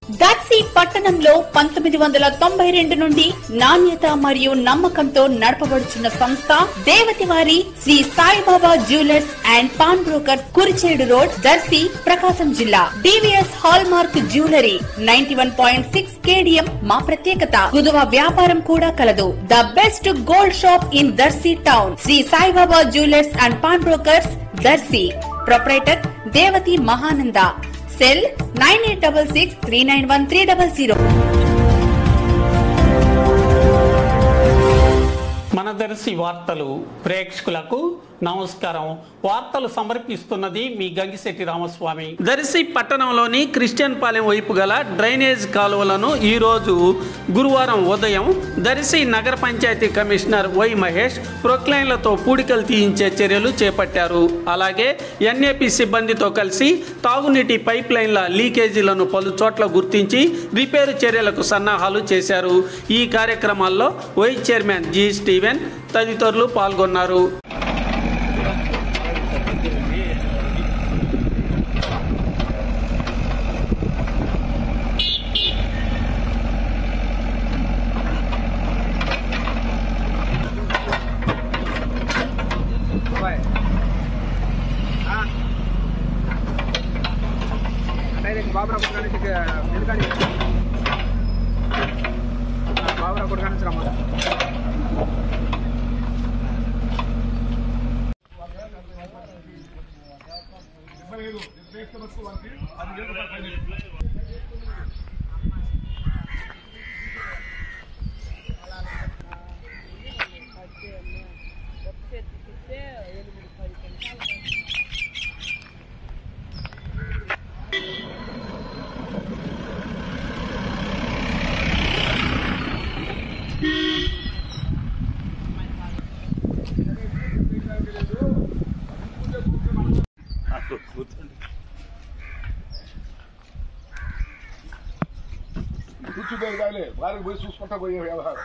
దర్శి పట్టణంలో 1992 నుండి నాణ్యత మరియు నమ్మకంతో నడపబడుచున్న సంస్థ దేవతివారి Shri Saibaba jewellers and pawn brokers Kurichedu road Darsi Prakasam జిల్లా DVS hallmark jewellery 91.6 KDM మా ప్రత్యేకత. కుదువ వ్యాపారం కూడా కలదు. The best gold shop in Darsi town Shri Saibaba jewellers and pawn brokers Darsi. Proprietor Devati Mahananda. Cell 9866391300. మన దర్శి వార్తలు ప్రేక్షకులకు నమస్కారం. వార్తలు సమర్పిస్తున్నది మీ గంగిశెట్టి రామస్వామి. దర్శి పట్టణంలోని క్రిస్టియన్ పాలెం వైపు గల డ్రైనేజ్ కాలువలను ఈరోజు గురువారం ఉదయం దర్శి నగర పంచాయతీ కమిషనర్ వై మహేష్ ప్రొక్లైన్లతో పూడికలు తీయించే చర్యలు చేపట్టారు. అలాగే ఎన్ఏపీ సిబ్బందితో కలిసి తాగునీటి పైప్ లైన్ల లీకేజీలను పలు చోట్ల గుర్తించి రిపేరు చర్యలకు సన్నాహాలు చేశారు. ఈ కార్యక్రమాల్లో వైస్ చైర్మన్ జి స్టీవెన్ తదితరులు పాల్గొన్నారు. బాబురా కొడుకానికి రమ్మ కూర్చుంటే వాళ్ళకి పోయి చూసుకుంటా పోయే వ్యవహారం.